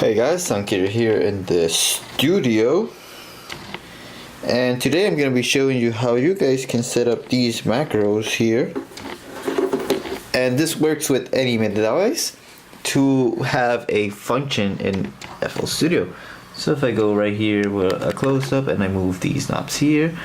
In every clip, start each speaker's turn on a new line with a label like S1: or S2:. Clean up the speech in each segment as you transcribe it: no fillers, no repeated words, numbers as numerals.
S1: Hey guys, SoundKiller here in the studio, and today I'm going to be showing you how you guys can set up these macros here. And this works with any MIDI device to have a function in FL Studio. So if I go right here with a close-up and I move these knobs here,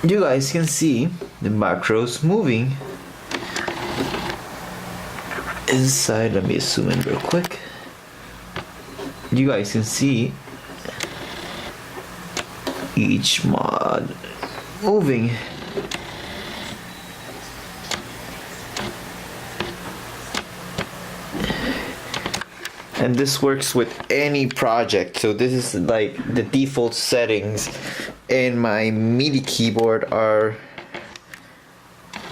S1: you guys can see the macros moving inside. Let me zoom in real quick. You guys can see each mod moving. And this works with any project. So this is like the default settings in my MIDI keyboard are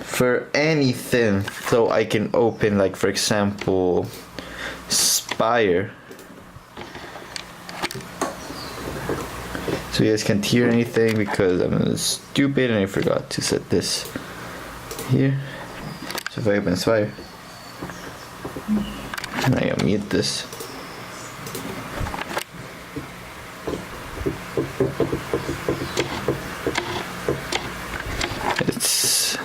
S1: for anything. So I can open, like, for example, Spire. So you guys can't hear anything because I'm stupid and I forgot to set this here. So if I open Spire and I unmute this, it's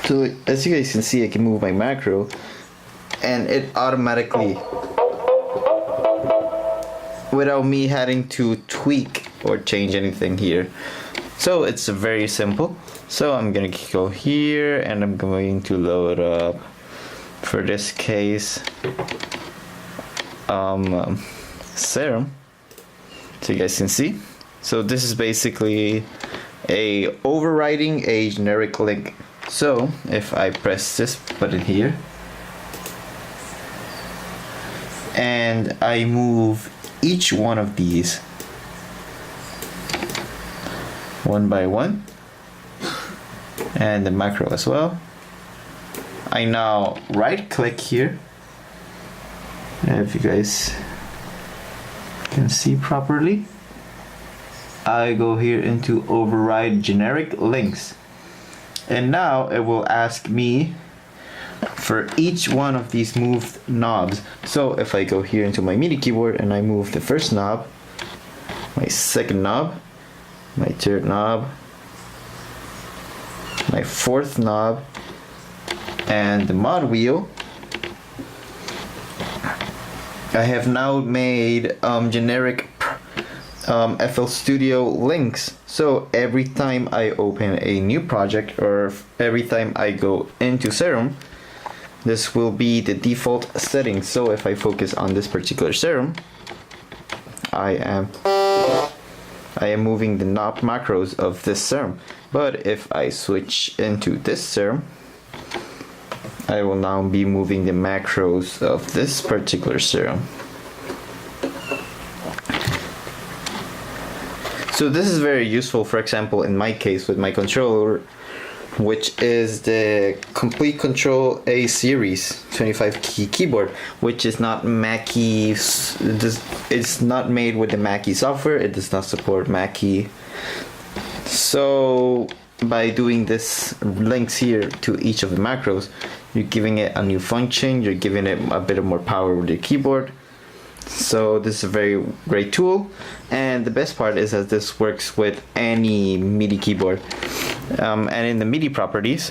S1: so as you guys can see, I can move my macro and it automatically, without me having to tweak or change anything here. So it's very simple. So I'm gonna go here and I'm going to load up, for this case, Serum, so you guys can see. So this is basically a overriding a generic link. So if I press this button here and I move each one of these one by one, and the macro as well, I now right click here, and if you guys can see properly, I go here into override generic links, and now it will ask me for each one of these moved knobs. So if I go here into my MIDI keyboard and I move the first knob, my second knob, my third knob, my fourth knob, and the mod wheel, I have now made generic FL Studio links. So every time I open a new project or every time I go into Serum, this will be the default settings. So if I focus on this particular Serum, I am moving the knob macros of this Serum. But if I switch into this Serum, I will now be moving the macros of this particular Serum. So this is very useful, for example, in my case with my controller, which is the Complete Control A series 25 key keyboard, which is not Mackie. It's not made with the Mackie software. It does not support Mackie. So by doing this links here to each of the macros, you're giving it a new function. You're giving it a bit more power with your keyboard. So this is a very great tool, and the best part is that this works with any MIDI keyboard. And in the MIDI properties,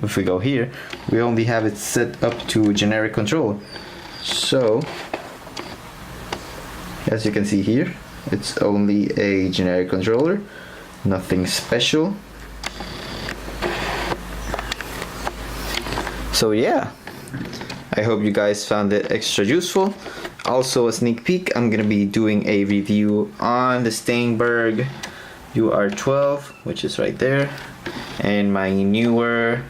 S1: if we go here, we only have it set up to generic control. So as you can see here, it's only a generic controller, nothing special. So yeah, I hope you guys found it extra useful. Also, a sneak peek, I'm gonna be doing a review on the Steinberg UR12, which is right there, and my newer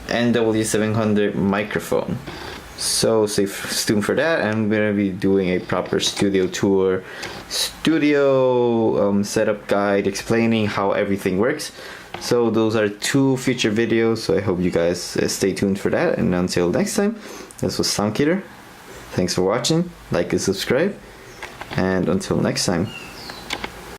S1: NW700 microphone. So stay tuned for that. I'm gonna be doing a proper studio tour, setup guide explaining how everything works. So those are 2 future videos, so I hope you guys stay tuned for that. And until next time, this was SoundKiller. Thanks for watching, like and subscribe, and until next time.